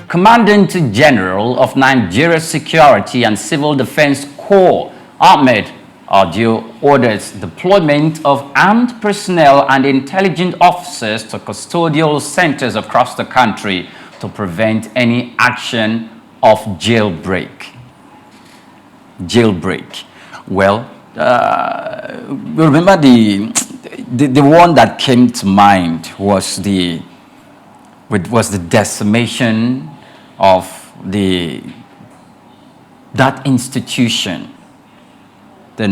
Commandant General of Nigeria Security and Civil Defense Corps, Ahmed Audio, orders deployment of armed personnel and intelligence officers to custodial centers across the country to prevent any action of jailbreak. Jailbreak. Well, remember the one that came to mind was the decimation of that institution, the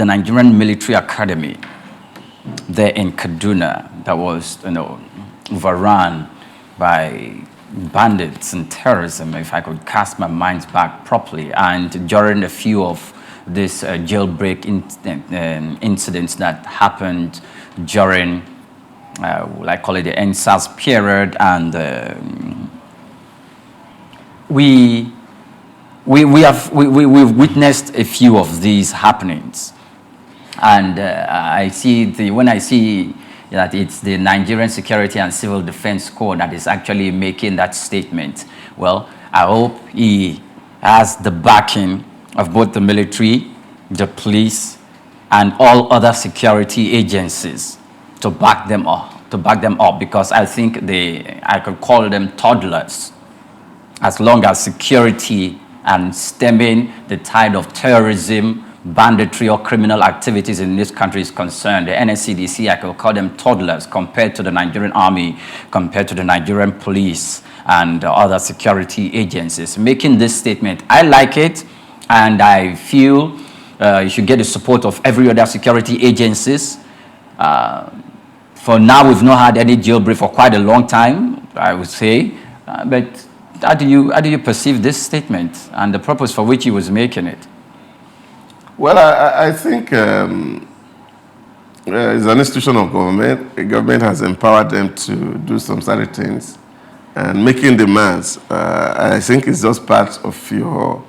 Nigerian Military Academy there in Kaduna, that was overrun by bandits and terrorism, if I could cast my mind back properly. And during a few of these jailbreak incidents that happened during, I call it the NSAS period, and we've witnessed a few of these happenings. And when I see that it's the Nigerian Security and Civil Defense Corps that is actually making that statement, well, I hope he has the backing of both the military, the police, and all other security agencies to back them up, because I think I could call them toddlers as long as security and stemming the tide of terrorism, banditry, or criminal activities in this country is concerned. The NSCDC, I could call them toddlers compared to the Nigerian Army, compared to the Nigerian police and other security agencies. Making this statement, I like it, and I feel you should get the support of every other security agencies. For now, we've not had any jailbreak for quite a long time, I would say. But how do you perceive this statement and the purpose for which he was making it? Well, I think it's an institution of government. The government has empowered them to do some certain things, and making demands, I think, is just part of your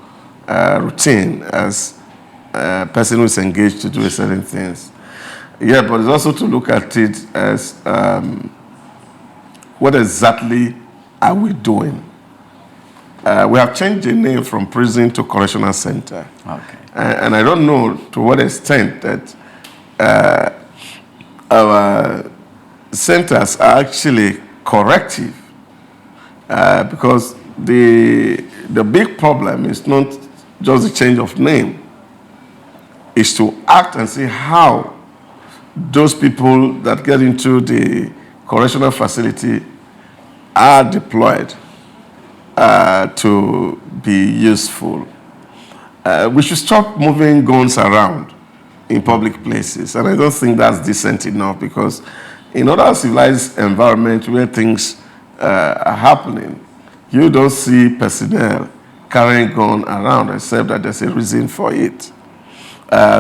routine as a person who is engaged to do certain things. Yeah, but it's also to look at it as what exactly are we doing? We have changed the name from prison to correctional center. Okay. And I don't know to what extent that our centers are actually corrective, because the big problem is not just the change of name. It's to act and see how those people that get into the correctional facility are deployed to be useful. We should stop moving guns around in public places, and I don't think that's decent enough, because in other civilized environments where things are happening, you don't see personnel carrying gun around except that there's a reason for it.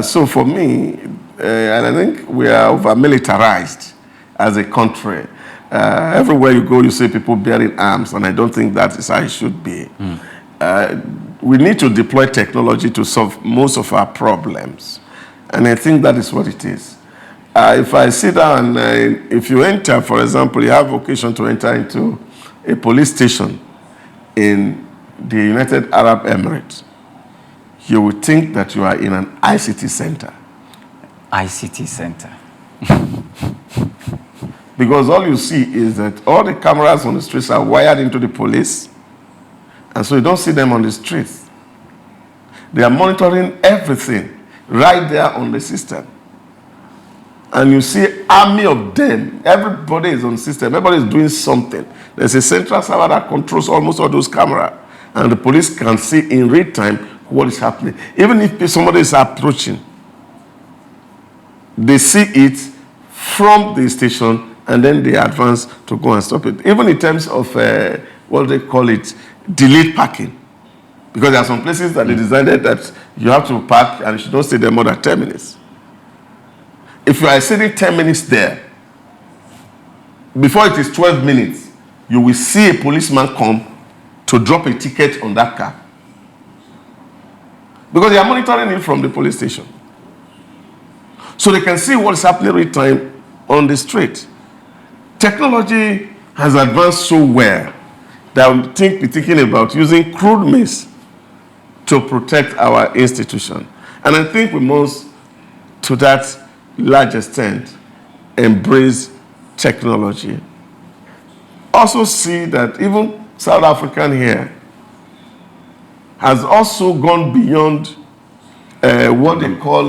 So for me, and I think we are over-militarized as a country. Everywhere you go, you see people bearing arms, and I don't think that is how it should be. We need to deploy technology to solve most of our problems, and I think that is what it is. If I sit down, if you enter, for example, you have occasion to enter into a police station in the United Arab Emirates, you would think that you are in an ICT center. ICT center. Because all you see is that all the cameras on the streets are wired into the police, and so you don't see them on the streets. They are monitoring everything right there on the system. And you see army of them. Everybody is on the system. Everybody is doing something. There's a central server that controls almost all those cameras, and the police can see in real time what is happening. Even if somebody is approaching, they see it from the station, and then they advance to go and stop it. Even in terms of what they call it, delayed parking. Because there are some places that they decided that you have to park and you should not stay there more than 10 minutes. If you are sitting 10 minutes there, before it is 12 minutes, you will see a policeman come to drop a ticket on that car. Because they are monitoring it from the police station. So they can see what is happening every time on the street. Technology has advanced so well that will be thinking about using crude means to protect our institution. And I think we must, to that large extent, embrace technology. Also see that even South African here has also gone beyond what they call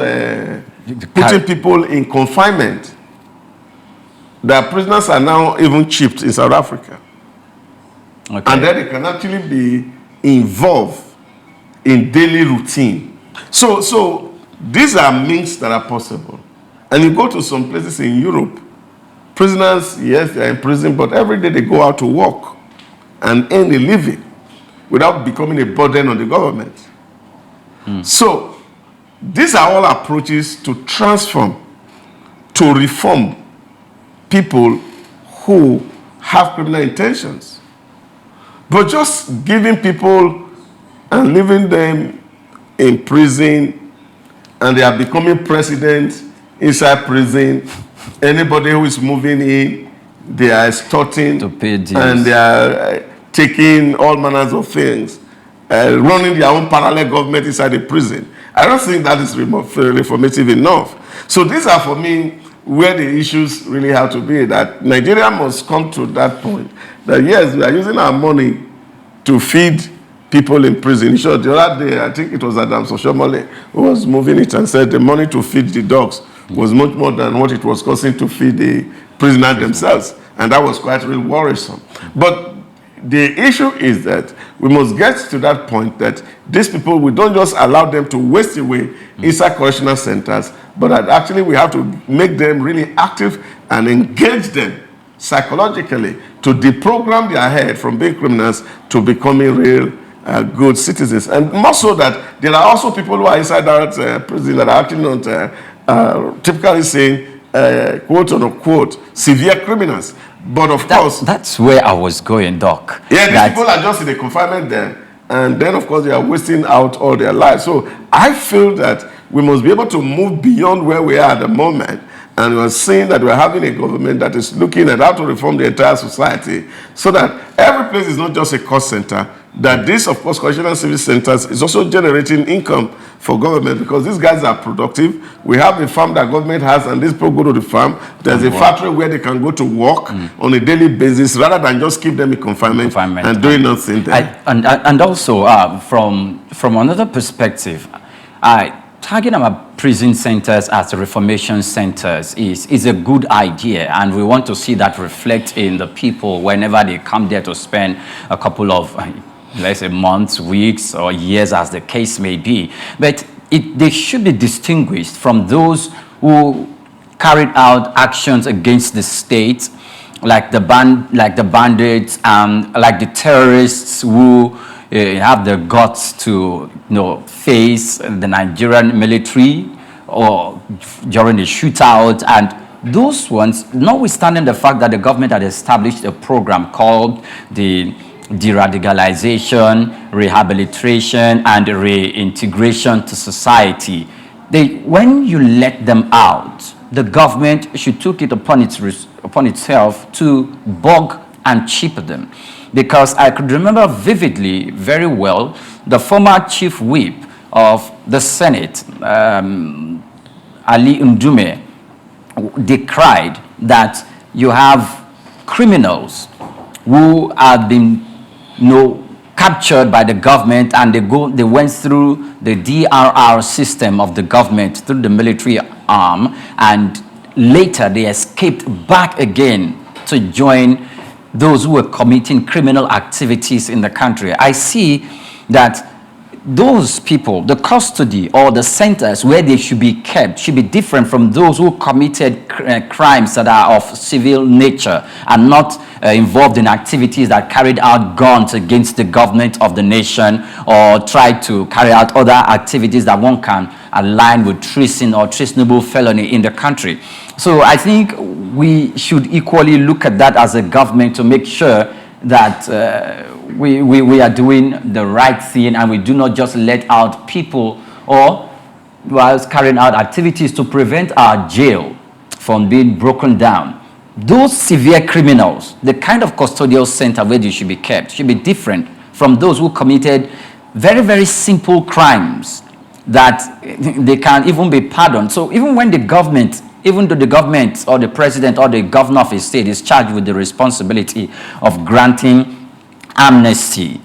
putting people in confinement. The prisoners are now even chipped in South Africa. Okay. And then they can actually be involved in daily routine. So these are means that are possible. And you go to some places in Europe, prisoners, yes, they are in prison, but every day they go out to work and earn a living without becoming a burden on the government. So these are all approaches to transform, to reform people who have criminal intentions. But just giving people and leaving them in prison and they are becoming president inside prison, anybody who is moving in, they are extorting to pay dues, and they are taking all manners of things, running their own parallel government inside the prison. I don't think that is reformative enough. So these are, for me, where the issues really have to be, that Nigeria must come to that point, that yes, we are using our money to feed people in prison. Sure, the other day, I think it was Adam Soshomole who was moving it and said the money to feed the dogs was much more than what it was costing to feed the prisoners themselves. And that was quite really worrisome. But the issue is that we must get to that point that these people, we don't just allow them to waste away inside correctional centers, but that actually we have to make them really active and engage them psychologically to deprogram their head from being criminals to becoming real good citizens. And more so that there are also people who are inside that prison that are actually not typically saying, quote unquote, severe criminals. But of course, that's where I was going, Doc. Yeah, these people are just in the confinement there. And then, of course, they are wasting out all their lives. So I feel that we must be able to move beyond where we are at the moment. And we're seeing that we're having a government that is looking at how to reform the entire society so that every place is not just a cost center, that this, of course, correctional service centers is also generating income for government because these guys are productive. We have a farm that government has, and these people go to the farm. There's a factory where they can go to work on a daily basis rather than just keep them in confinement. And doing nothing there. And also, from another perspective, targeting our prison centers as reformation centers is a good idea, and we want to see that reflect in the people whenever they come there to spend a couple of, let's say, months, weeks, or years, as the case may be. But they should be distinguished from those who carried out actions against the state, like the bandits, like the terrorists who have the guts to face the Nigerian military or during the shootout. And those ones, notwithstanding the fact that the government had established a program called the deradicalization, rehabilitation, and reintegration to society, when you let them out, the government should take it upon itself to bug and chip them. Because I could remember vividly, very well, the former chief whip of the Senate, Ali Ndume, decried that you have criminals who have been captured by the government, and they went through the DRR system of the government through the military arm, and later they escaped back again to join those who were committing criminal activities in the country. I see that those people, the custody or the centers where they should be kept should be different from those who committed crimes that are of civil nature and not involved in activities that carried out guns against the government of the nation or tried to carry out other activities that one can align with treason or treasonable felony in the country. So I think we should equally look at that as a government to make sure that we are doing the right thing, and we do not just let out people or whilst carrying out activities to prevent our jail from being broken down. those severe criminals, the kind of custodial center where they should be kept, should be different from those who committed very, very simple crimes that they can even be pardoned. So even when the government, even though the government or the president or the governor of a state is charged with the responsibility of granting amnesty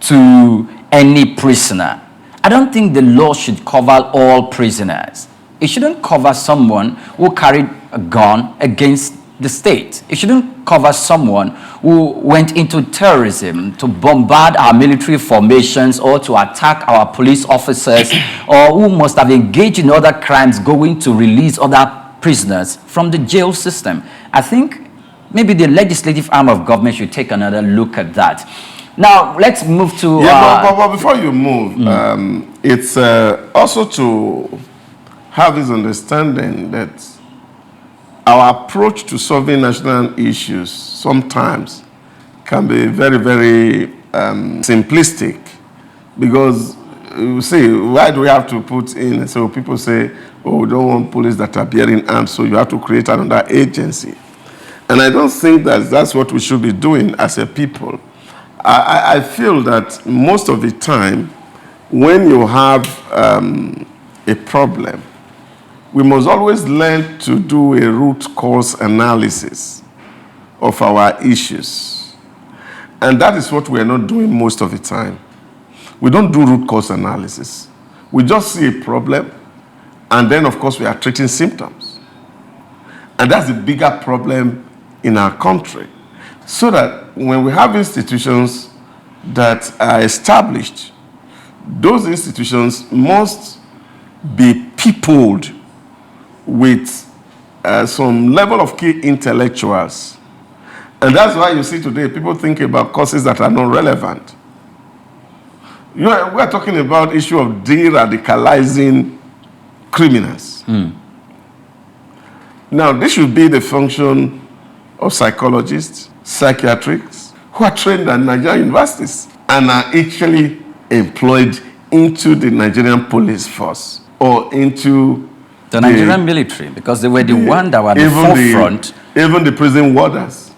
to any prisoner, I don't think the law should cover all prisoners. It shouldn't cover someone who carried a gun against the state. It shouldn't cover someone who went into terrorism to bombard our military formations or to attack our police officers or who must have engaged in other crimes going to release other prisoners from the jail system. I think maybe the legislative arm of government should take another look at that. Now, let's move to... but before you move, it's also to have this understanding that our approach to solving national issues sometimes can be very, very simplistic, because you see, why do we have to put in? So people say, oh, we don't want police that are bearing arms, so you have to create another agency. And I don't think that that's what we should be doing as a people. I feel that most of the time, when you have a problem, we must always learn to do a root cause analysis of our issues. And that is what we are not doing most of the time. We don't do root cause analysis. We just see a problem, and then, of course, we are treating symptoms. And that's the bigger problem in our country. So that when we have institutions that are established, those institutions must be peopled with some level of key intellectuals. And that's why you see today people think about causes that are not relevant. You know, we're talking about issue of de-radicalizing criminals. Now, this should be the function of psychologists, psychiatrists, who are trained at Nigerian universities and are actually employed into the Nigerian police force or into the Nigerian military, because they were the one that were at the forefront. Even the prison warders.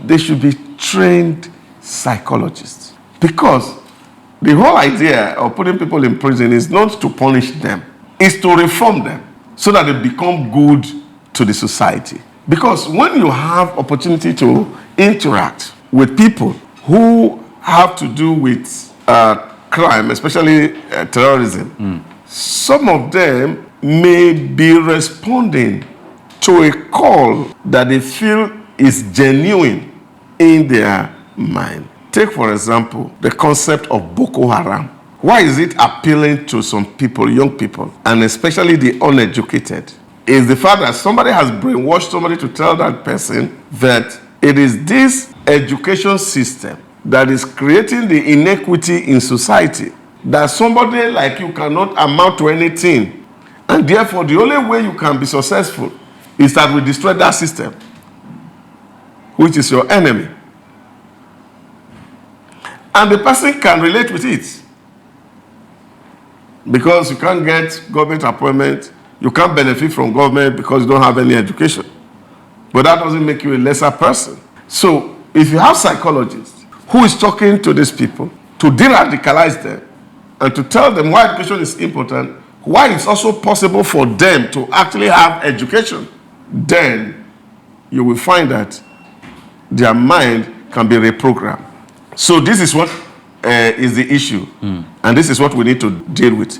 They should be trained psychologists. Because the whole idea of putting people in prison is not to punish them, it's to reform them so that they become good to the society. Because when you have opportunity to interact with people who have to do with crime, especially terrorism, some of them may be responding to a call that they feel is genuine in their mind. Take, for example, the concept of Boko Haram. Why is it appealing to some people, young people, and especially the uneducated? Is the fact that somebody has brainwashed somebody to tell that person that it is this education system that is creating the inequity in society, that somebody like you cannot amount to anything, and therefore the only way you can be successful is that we destroy that system, which is your enemy. And the person can relate with it, because you can't get government appointment, you can't benefit from government because you don't have any education. But that doesn't make you a lesser person. So if you have psychologists who is talking to these people to de-radicalize them and to tell them why education is important, why it's also possible for them to actually have education, then you will find that their mind can be reprogrammed. So this is what is the issue, and this is what we need to deal with.